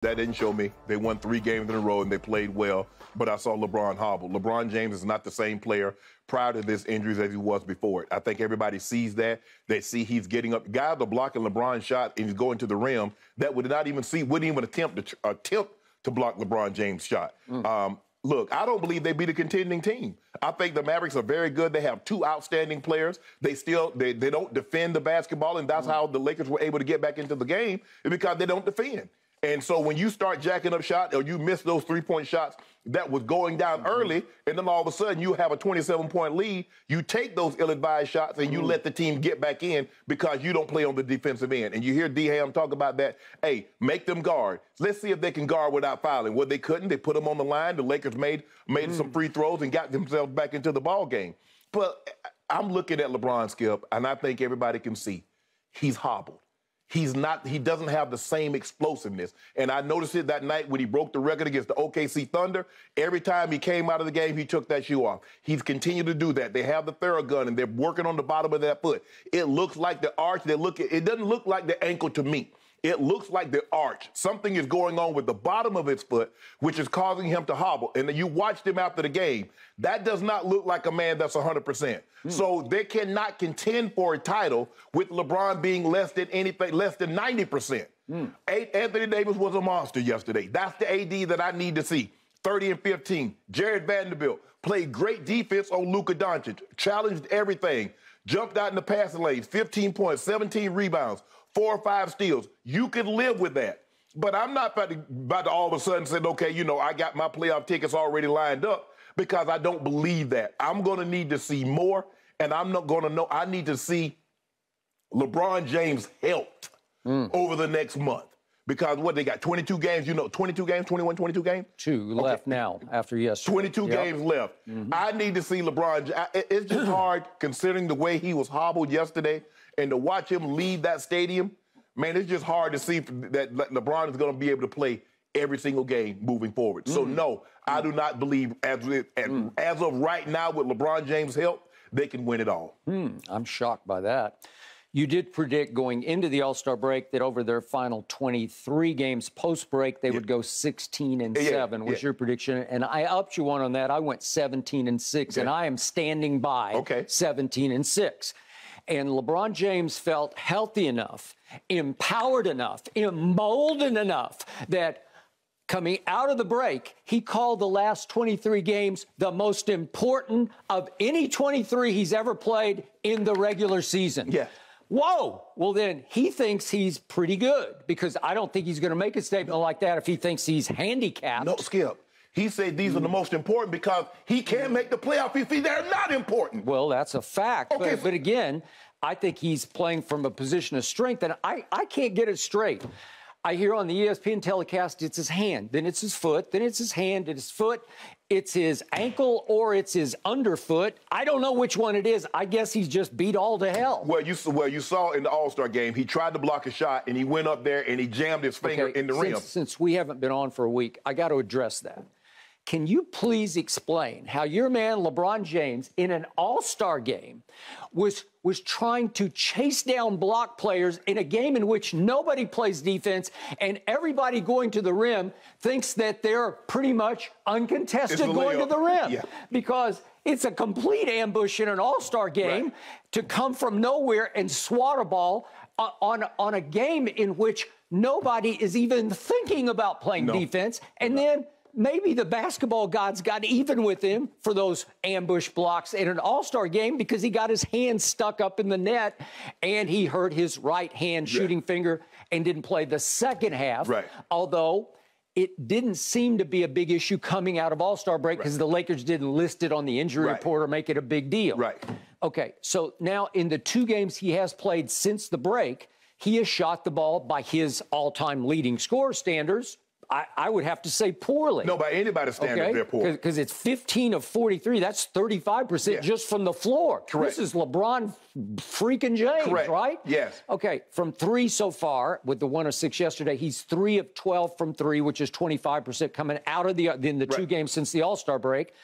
That didn't show me. They won 3 games in a row and they played well, but I saw LeBron hobble. LeBron James is not the same player prior to this injuries as he was before it. I think everybody sees that. They see he's getting up. Guys are blocking LeBron's shot and he's going to the rim that wouldn't even attempt to block LeBron James' shot. Look, I don't believe they beat a contending team. I think the Mavericks are very good. They have 2 outstanding players. They don't defend the basketball, and that's how the Lakers were able to get back into the game, is because they don't defend. And so when you start jacking up shots or you miss those 3-point shots that was going down early, and then all of a sudden you have a 27-point lead, you take those ill-advised shots and you let the team get back in because you don't play on the defensive end. And you hear D-Ham talk about that. Hey, make them guard. Let's see if they can guard without fouling. Well, they couldn't. They put them on the line. The Lakers made some free throws and got themselves back into the ball game. But I'm looking at LeBron, Skip, and I think everybody can see he's hobbled. He doesn't have the same explosiveness. And I noticed it that night when he broke the record against the OKC Thunder. Every time he came out of the game, he took that shoe off. He's continued to do that. They have the Theragun, and they're working on the bottom of that foot. It looks like the arch. It doesn't look like the ankle to me. It looks like the arch. Something is going on with the bottom of his foot, which is causing him to hobble. And then you watched him after the game. That does not look like a man that's 100%. So they cannot contend for a title with LeBron being less than 90%. Anthony Davis was a monster yesterday. That's the AD that I need to see. 30 and 15. Jared Vanderbilt played great defense on Luka Dončić. Challenged everything. Jumped out in the passing lanes. 15 points, 17 rebounds. 4 or 5 steals. You could live with that. But I'm not about to all of a sudden say, okay, I got my playoff tickets already lined up, because I don't believe that. I'm going to need to see more, and I'm not going to know. I need to see LeBron James health over the next month. Because what they got, 22 games, 22 games, 21, 22 games? 2 left now after yesterday. 22 games left. I need to see LeBron. It's just hard considering the way he was hobbled yesterday, and to watch him leave that stadium. Man, it's just hard to see that LeBron is going to be able to play every single game moving forward. So, no, I do not believe, as of right now, with LeBron James' help, they can win it all. I'm shocked by that. You did predict going into the All-Star break that over their final 23 games post-break, they would go 16-7 was your prediction. And I upped you one on that. I went 17-6, and I am standing by 17-6. And LeBron James felt healthy enough, empowered enough, emboldened enough that coming out of the break, he called the last 23 games the most important of any 23 he's ever played in the regular season. Whoa. Well, then he thinks he's pretty good, because I don't think he's going to make a statement like that if he thinks he's handicapped. No, Skip. He said these are the most important because he can't make the playoff if they're not important. Well, that's a fact. But again, I think he's playing from a position of strength, and I can't get it straight. I hear on the ESPN telecast it's his hand, then it's his foot, then it's his hand, it's his foot, it's his ankle, or it's his underfoot. I don't know which one it is. I guess he's just beat all to hell. Well, you saw in the All-Star game, he tried to block a shot, and he went up there and he jammed his finger in the rim. Since we haven't been on for a week, I got to address that. Can you please explain how your man LeBron James in an all-star game was trying to chase down block players in a game in which nobody plays defense and everybody going to the rim thinks that they're pretty much uncontested going to the rim? Because it's a complete ambush in an all-star game to come from nowhere and swat a ball on a game in which nobody is even thinking about playing defense. And then maybe the basketball gods got even with him for those ambush blocks in an all-star game because he got his hand stuck up in the net and he hurt his right hand shooting finger and didn't play the second half. Although it didn't seem to be a big issue coming out of all-star break because the Lakers didn't list it on the injury report or make it a big deal. Okay, so now in the 2 games he has played since the break, he has shot the ball by his all-time leading scorer standards. I would have to say poorly. No, by anybody's standards, they're poor. Because it's 15 of 43. That's 35% just from the floor. This is LeBron freaking James, right? Okay, from 3 so far, with the 1 of 6 yesterday, he's 3 of 12 from 3, which is 25% coming out of in the 2 games since the All-Star break.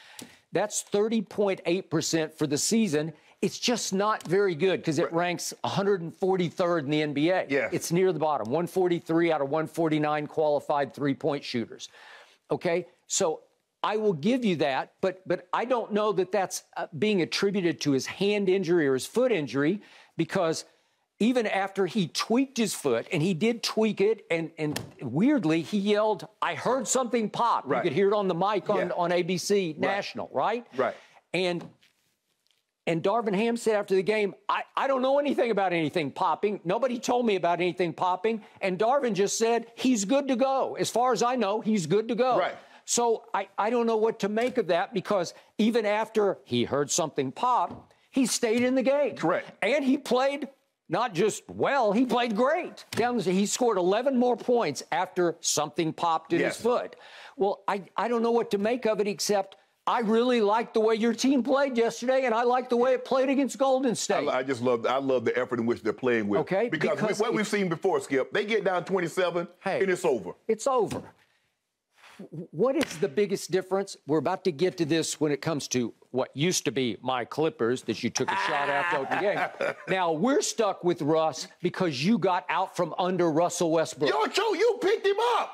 That's 30.8% for the season. it's just not very good because it ranks 143rd in the NBA. Yeah. It's near the bottom, 143 out of 149 qualified three-point shooters. Okay, so I will give you that, but I don't know that that's being attributed to his hand injury or his foot injury, because even after he tweaked his foot, and he did tweak it, and weirdly, he yelled, "I heard something pop." Right. You could hear it on the mic on ABC National, right? Right. And Darvin Ham said after the game, I don't know anything about anything popping. Nobody told me about anything popping. And Darvin just said, he's good to go. As far as I know, he's good to go. Right. So I don't know what to make of that, because even after he heard something pop, he stayed in the game. Correct. And he played not just well, he played great. He scored 11 more points after something popped in his foot. Well, I don't know what to make of it, except I really liked the way your team played yesterday, and I liked the way it played against Golden State. I love the effort in which they're playing with. Okay. Because what we've seen before, Skip, they get down 27, and it's over. It's over. What is the biggest difference? We're about to get to this when it comes to what used to be my Clippers that you took a shot after the game. Now, we're stuck with Russ because you got out from under Russell Westbrook. Yo, Joe, you picked him up.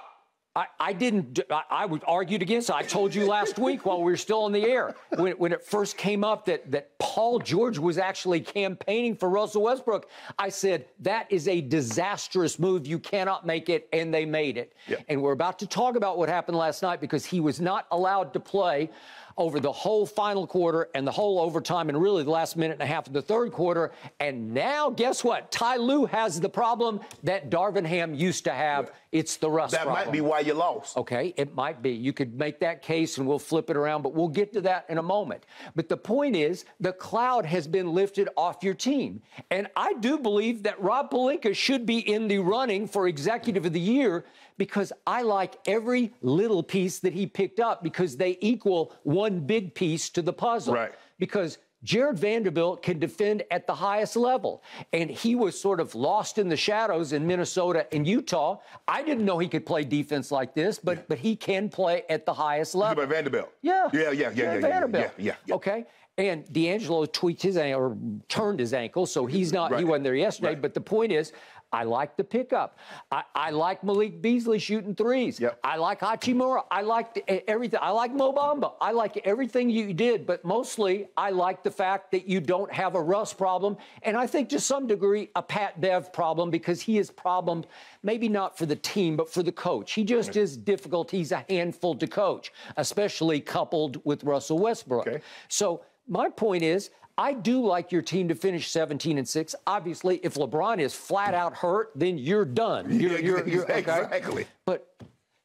I didn't. I argued against it. I told you last week while we were still on the air, when it first came up that Paul George was actually campaigning for Russell Westbrook, I said, that is a disastrous move. You cannot make it, and they made it. Yeah. And we're about to talk about what happened last night, because he was not allowed to play over the whole final quarter and the whole overtime and really the last minute and a half of the third quarter. And now, guess what? Ty Lue has the problem that Darvin Ham used to have. It's the Russ problem. That might be why you lost. Okay, it might be. You could make that case, and we'll flip it around, but we'll get to that in a moment. But the point is, the cloud has been lifted off your team. And I do believe that Rob Pelinka should be in the running for Executive of the Year, because I like every little piece that he picked up, because they equal one big piece to the puzzle. Right. Because Jared Vanderbilt can defend at the highest level, and he was sort of lost in the shadows in Minnesota and Utah. I didn't know he could play defense like this, but he can play at the highest level. You about Vanderbilt? Yeah. Yeah. Okay. And D'Angelo tweaked his ankle, or turned his ankle, so he's not. He wasn't there yesterday. Right. But the point is, I like the pickup. I like Malik Beasley shooting threes. Yep. I like Hachimura. I like everything. I like Mo Bamba. I like everything you did, but mostly I like the fact that you don't have a Russ problem, and I think to some degree a Pat Bev problem, because he is problemed, maybe not for the team, but for the coach. He just is difficult. He's a handful to coach, especially coupled with Russell Westbrook. Okay. So my point is, I do like your team to finish 17-6. Obviously, if LeBron is flat out hurt, then you're done. Exactly. But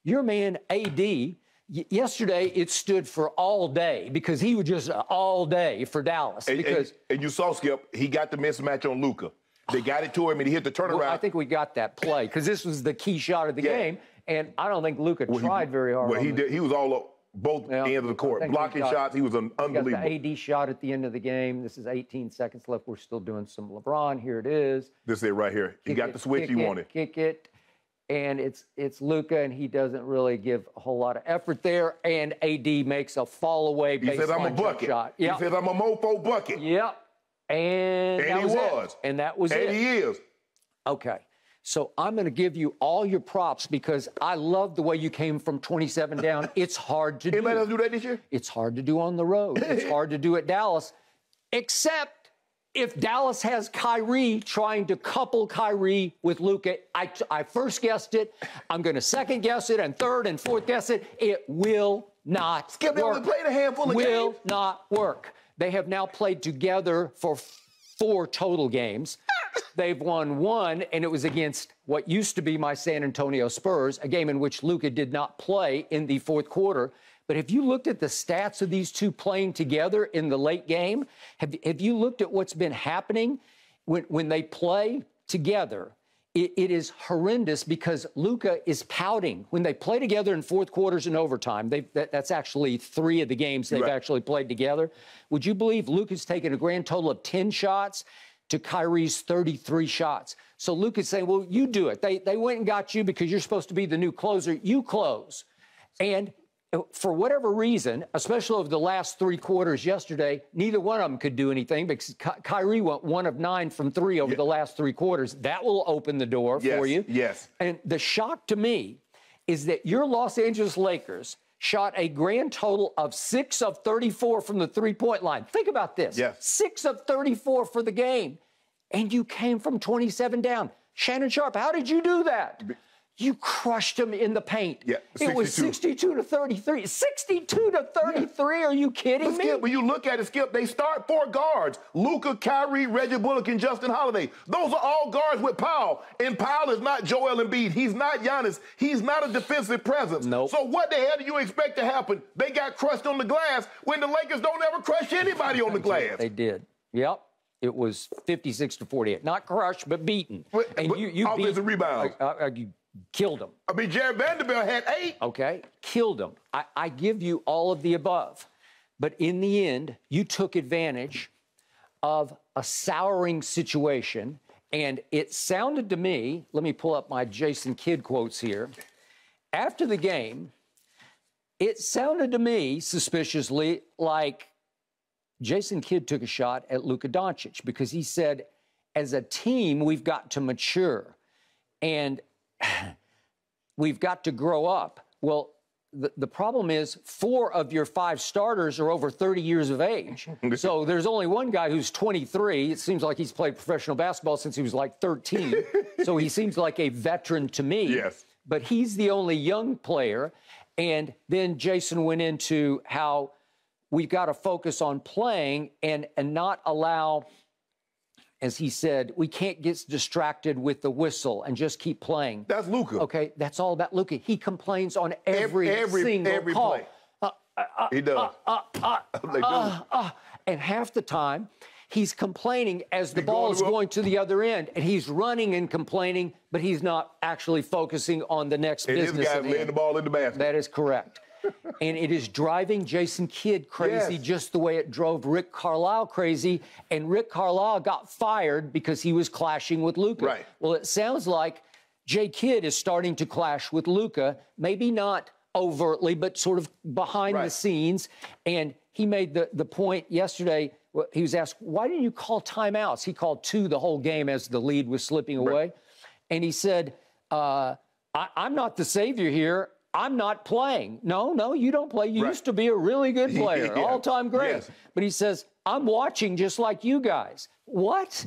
your man, AD, yesterday it stood for all day, because he was just all day for Dallas. And you saw, Skip, he got the mismatch on Luka. They got it to him, and he hit the turnaround. Well, I think we got that play, because this was the key shot of the game, and I don't think Luka tried very hard. Well, he did. He was all up. Both ends of the court, blocking shots. He was unbelievable. Got the AD shot at the end of the game. This is 18 seconds left. We're still doing some LeBron. Here it is. This is it right here. You got the switch you wanted. Kick it. And it's Luka, and he doesn't really give a whole lot of effort there. And AD makes a fall-away baseline shot. He says, I'm a bucket. Yep. He says, I'm a mofo bucket. Yep. And that was it. And that was it. And he is. Okay. So I'm going to give you all your props, because I love the way you came from 27 down. It's hard to do. Anybody else do that this year? It's hard to do on the road. It's hard to do at Dallas, except if Dallas has Kyrie trying to couple Kyrie with Luka. I first guessed it. I'm going to second guess it, and third and fourth guess it. It will not Skip, they only played a handful of games. Will not work. They have now played together for 4 total games. They've won 1, and it was against what used to be my San Antonio Spurs, a game in which Luka did not play in the fourth quarter. But have you looked at the stats of these two playing together in the late game? Have you looked at what's been happening when they play together? It is horrendous, because Luka is pouting. When they play together in fourth quarters and overtime, that's actually 3 of the games they've actually played together. Would you believe Luka's taken a grand total of 10 shots to Kyrie's 33 shots? So Luka's saying, well, you do it. They went and got you because you're supposed to be the new closer. You close. And for whatever reason, especially over the last 3 quarters yesterday, neither one of them could do anything because Kyrie went 1 of 9 from 3 over the last 3 quarters. That will open the door for you. Yes. And the shock to me is that your Los Angeles Lakers shot a grand total of 6 of 34 from the three-point line. Think about this. Yes. 6 of 34 for the game. And you came from 27 down. Shannon Sharpe, how did you do that? You crushed them in the paint. Yeah, it was 62 to 33. 62 to 33. Are you kidding me? Skip, when you look at it, Skip, they start 4 guards. Luka, Kyrie, Reggie Bullock, and Justin Holiday. Those are all guards with Powell. And Powell is not Joel Embiid. He's not Giannis. He's not a defensive presence. Nope. So what the hell do you expect to happen? They got crushed on the glass when the Lakers don't ever crush anybody on the glass. They did. Yep. It was 56 to 48. Not crushed, but beaten. And you offensive rebounds. You killed them. I mean, Jared Vanderbilt had 8. Okay, killed them. I give you all of the above. But in the end, you took advantage of a souring situation. And it sounded to me, let me pull up my Jason Kidd quotes here. After the game, it sounded to me suspiciously like Jason Kidd took a shot at Luka Dončić because he said, as a team, we've got to mature. And we've got to grow up. Well, the problem is 4 of your 5 starters are over 30 years of age. So there's only one guy who's 23. It seems like he's played professional basketball since he was like 13. So he seems like a veteran to me. Yes. But he's the only young player. And then Jason went into how we've got to focus on playing and not allow, as he said, we can't get distracted with the whistle and just keep playing. That's Luka. Okay, that's all about Luka. He complains on every single call. Play. He does. And half the time, he's complaining as the ball is going to the other end, and he's running and complaining, but he's not actually focusing on the next business. And this guy's laying the ball in the basket. That is correct. And it is driving Jason Kidd crazy just the way it drove Rick Carlisle crazy. And Rick Carlisle got fired because he was clashing with Luka. Right. Well, it sounds like Jay Kidd is starting to clash with Luka, maybe not overtly, but sort of behind the scenes. And he made the point yesterday. He was asked, why didn't you call timeouts? He called 2 the whole game as the lead was slipping away. And he said, I'm not the savior here. I'm not playing. No, you don't play. You used to be a really good player, all-time great. Yes. But he says, I'm watching just like you guys. What?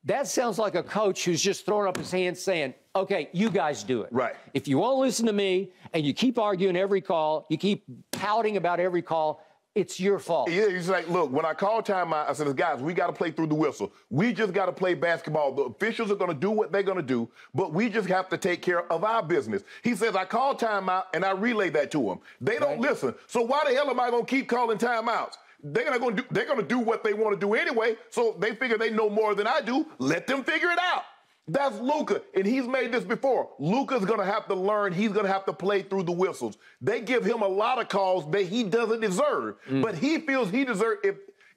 That sounds like a coach who's just throwing up his hands saying, okay, you guys do it. Right. If you won't listen to me and you keep arguing every call, you keep pouting about every call, it's your fault. Yeah, he's like, look, when I call timeout, I said, guys, we got to play through the whistle. We just got to play basketball. The officials are going to do what they're going to do, but we just have to take care of our business. He says, I call timeout, and I relay that to them. They don't listen. So why the hell am I going to keep calling timeouts? They're going to do what they want to do anyway, so they figure they know more than I do. Let them figure it out. That's Luka, and he's made this before. Luka's going to have to learn. He's going to have to play through the whistles. They give him a lot of calls that he doesn't deserve, but he feels he deserves.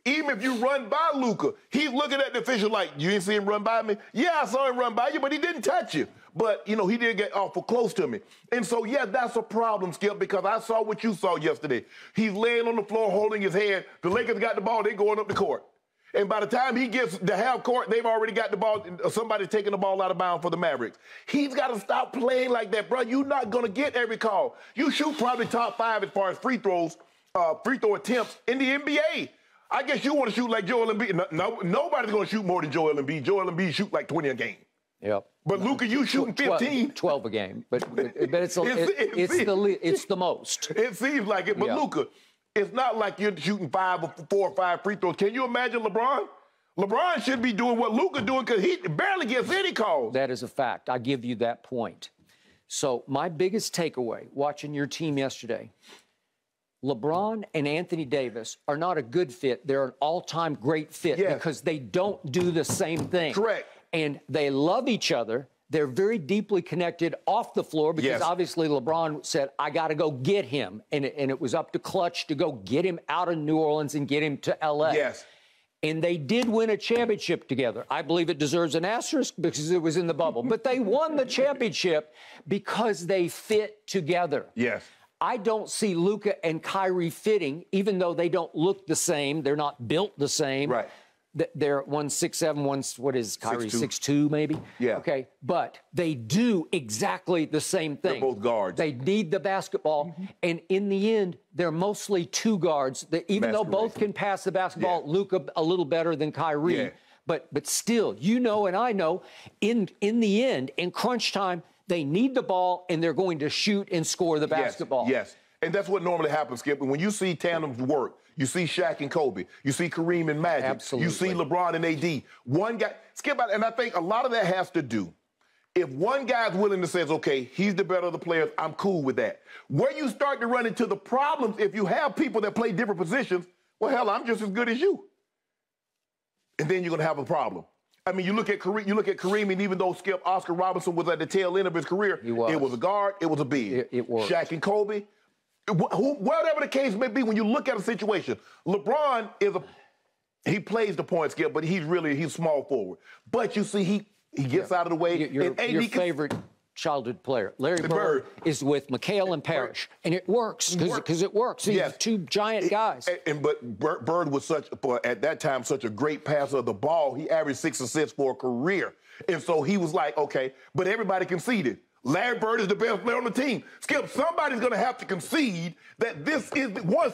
Even if you run by Luka, he's looking at the official like, you didn't see him run by me? Yeah, I saw him run by you, but he didn't touch you. But, you know, he didn't get awful close to me. And so, yeah, that's a problem, Skip, because I saw what you saw yesterday. He's laying on the floor holding his head. The Lakers got the ball. They're going up the court. And by the time he gets to half court, they've already got the ball. Somebody's taking the ball out of bounds for the Mavericks. He's got to stop playing like that, bro. You're not going to get every call. You shoot probably top 5 as far as free throw attempts in the NBA. I guess you want to shoot like Joel Embiid. No, nobody's going to shoot more than Joel Embiid. Joel Embiid shoot like 20 a game. Yep. But Luka, you shooting 15. 12 a game. But it's the most. It seems like it. But Luka, it's not like you're shooting 4 or 5 free throws. Can you imagine LeBron? LeBron should be doing what Luka's doing because he barely gets any calls. That is a fact. I give you that point. So my biggest takeaway watching your team yesterday, LeBron and Anthony Davis are not a good fit. They're an all-time great fit because they don't do the same thing. Correct. And they love each other. They're very deeply connected off the floor because obviously LeBron said, I got to go get him. And it was up to Clutch to go get him out of New Orleans and get him to L.A. Yes. And they did win a championship together. I believe it deserves an asterisk because it was in the bubble. But they won the championship because they fit together. Yes. I don't see Luka and Kyrie fitting, even though they don't look the same. They're not built the same. Right. They're 1'6'7", what is Kyrie, 6'2", 6'2", maybe? Yeah. Okay, but they do exactly the same thing. They're both guards. They need the basketball, and in the end, they're mostly two guards. Even though both can pass the basketball, Luka a little better than Kyrie. Yeah. But still, you know and I know, in the end, in crunch time, they need the ball, and they're going to shoot and score the basketball. Yes. And that's what normally happens, Skip. When you see tandems work, you see Shaq and Kobe, you see Kareem and Magic, Absolutely. you see LeBron and AD. One guy, Skip, and I think a lot of that has to do, if one guy's willing to say, okay, he's the better of the players, I'm cool with that. Where you start to run into the problems, if you have people that play different positions, well, hell, I'm just as good as you. And then you're going to have a problem. I mean, you look at Kareem, and even though Skip, Oscar Robertson was at the tail end of his career, it was a guard, it was a big. It worked. Shaq and Kobe, whatever the case may be, when you look at a situation, LeBron he plays the point, Skip, but he's small forward. But you see, he gets out of the way. Your favorite childhood player, Larry Bird, is with McHale and Parrish, and it works because it works. These two giant guys. But Bird was at that time, such a great passer of the ball. He averaged 6 assists for a career. And so he was like, okay, but everybody conceded. Larry Bird is the best player on the team. Skip, somebody's going to have to concede that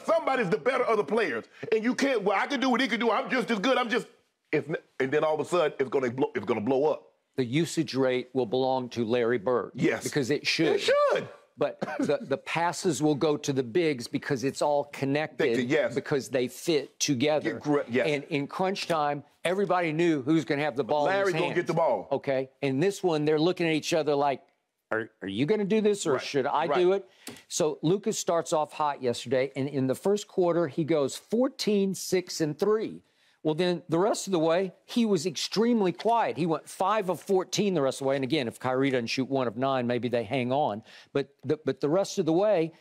somebody's the better of the players. And you can't, well, I can do what he can do. I'm just as good. And then all of a sudden, it's going to blow up. The usage rate will belong to Larry Bird. Yes. Because it should. It should. But the passes will go to the bigs because it's all connected. Yes. Because they fit together. Yes. And in crunch time, everybody knew who's going to have the ball in his Larry's hands. going to get the ball. Okay. And this one, they're looking at each other like, are you going to do this or should I do it? So Luka starts off hot yesterday, and in the first quarter, he goes 14, 6, and 3. Well, then the rest of the way, he was extremely quiet. He went 5 of 14 the rest of the way. And again, if Kyrie doesn't shoot 1 of 9, maybe they hang on. But the rest of the way,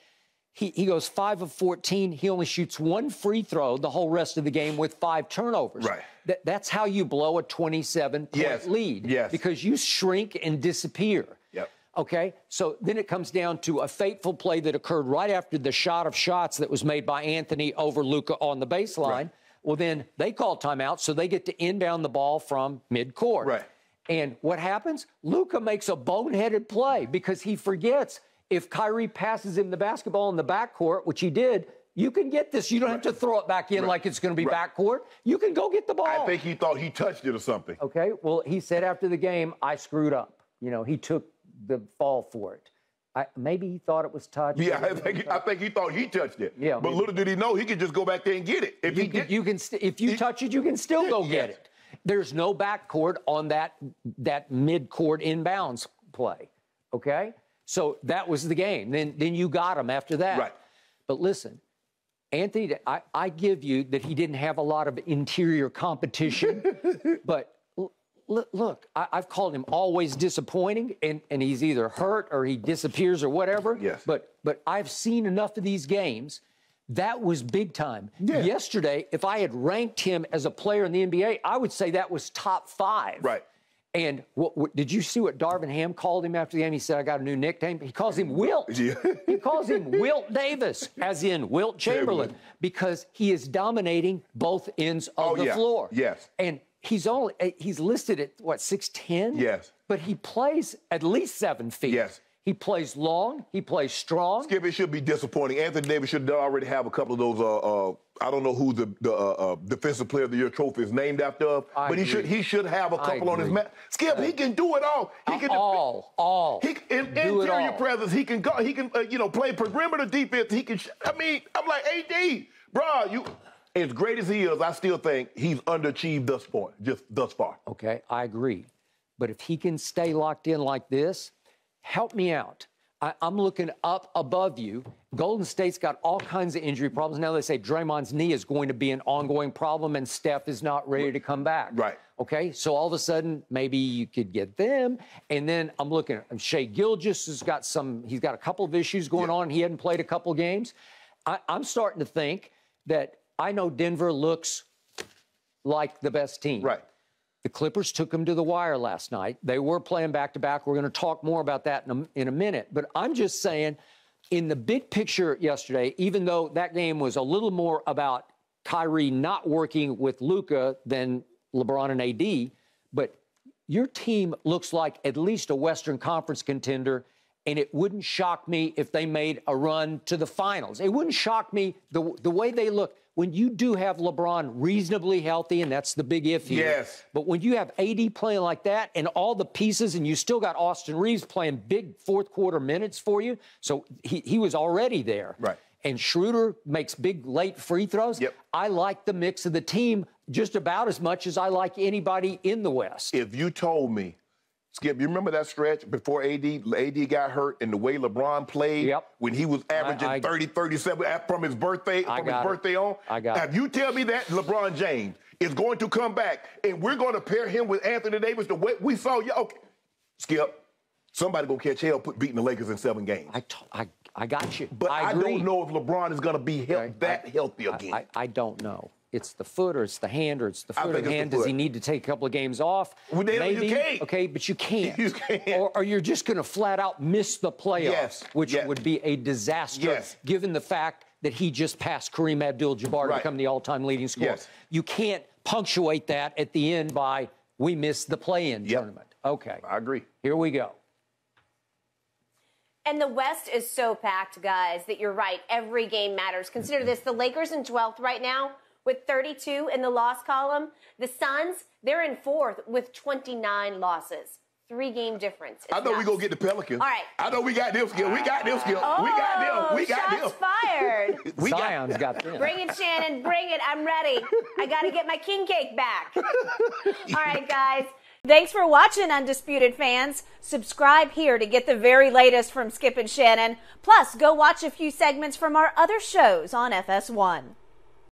he goes 5 of 14. He only shoots 1 free throw the whole rest of the game with 5 turnovers. Right. That's how you blow a 27-point lead. Yes. Because you shrink and disappear. Yep. Okay, so then it comes down to a fateful play that occurred right after the shot of shots that was made by Anthony over Luka on the baseline. Right. Well, then they call timeout, so they get to inbound the ball from midcourt. Right. And what happens? Luka makes a boneheaded play because he forgets if Kyrie passes him the basketball in the backcourt, which he did, you can get this. You don't have to throw it back in like it's going to be backcourt. You can go get the ball. I think he thought he touched it or something. Okay, well, he said after the game, I screwed up. You know, he took the fall for it. Maybe he thought it was touched. Yeah, I think he thought he touched it. Yeah, but little did he know he could just go back there and get it. If you touch it, you can still go get it. There's no backcourt on that mid-court inbounds play. Okay, so that was the game. Then you got him after that. Right. But listen, Anthony, I give you that he didn't have a lot of interior competition, but. Look, I've called him always disappointing, and he's either hurt or he disappears or whatever. Yes. But I've seen enough of these games. That was big time. Yeah. Yesterday, if I had ranked him as a player in the NBA, I would say that was top 5. Right. And did you see what Darvin Ham called him after the game? He said, I got a new nickname. He calls him Wilt. Yeah. He calls him Wilt Davis, as in Wilt Chamberlain, because he is dominating both ends of the floor. Yes. And he's listed at, 6'10"? Yes. But he plays at least 7 feet. Yes. He plays long. He plays strong. Skip, it should be disappointing. Anthony Davis should already have a couple of those, I don't know who the Defensive Player of the Year trophy is named after, but he should have a couple on his mat. Skip, he can do it all. He can all. Interior presence, he can go. He can play perimeter defense. He can. I'm like AD, bro. As great as he is, I still think he's underachieved thus far. Okay, I agree. But if he can stay locked in like this, help me out. I'm looking up above you. Golden State's got all kinds of injury problems. Now they say Draymond's knee is going to be an ongoing problem and Steph is not ready to come back. Right. Okay, so all of a sudden, maybe you could get them. And then I'm looking at Shai Gilgeous he's got a couple of issues going on. He hadn't played a couple games. I'm starting to think that I know Denver looks like the best team. Right. The Clippers took them to the wire last night. They were playing back-to-back. We're going to talk more about that in a minute. But I'm just saying in the big picture yesterday, even though that game was a little more about Kyrie not working with Luka than LeBron and AD, but your team looks like at least a Western Conference contender, and it wouldn't shock me if they made a run to the finals. It wouldn't shock me the way they look. When you do have LeBron reasonably healthy, and that's the big if here. Yes. But when you have AD playing like that and all the pieces, and you still got Austin Reeves playing big fourth quarter minutes for you, so he was already there. Right. And Schroeder makes big late free throws. Yep. I like the mix of the team just about as much as I like anybody in the West. If you told me, Skip, you remember that stretch before AD got hurt and the way LeBron played when he was averaging 30, 37 from his birthday on? If you tell me that LeBron James is going to come back and we're going to pair him with Anthony Davis the way we saw you, okay, Skip, somebody going to catch hell beating the Lakers in 7 games. I got you. But I agree. don't know if LeBron is going to be that healthy again. I don't know. It's the foot or it's the hand or it's the foot or the hand. Does he need to take a couple of games off? Well, maybe. You can't. Okay, but you can't. You can't. Or you're just going to flat out miss the playoffs, which would be a disaster given the fact that he just passed Kareem Abdul-Jabbar to become the all-time leading scorer. You can't punctuate that at the end by we missed the play-in tournament. Okay. I agree. Here we go. And the West is so packed, guys, that you're right. Every game matters. Consider this. The Lakers in 12th right now with 32 in the loss column. The Suns, they're in 4th with 29 losses. 3-game difference. I know we're going to get the Pelicans. All right. I know we got them, Skip. We got them, Skip. Oh, we got them. We got shots fired. Zion's got them. Bring it, Shannon. Bring it. I'm ready. I got to get my king cake back. All right, guys. Thanks for watching, Undisputed fans. Subscribe here to get the very latest from Skip and Shannon. Plus, go watch a few segments from our other shows on FS1.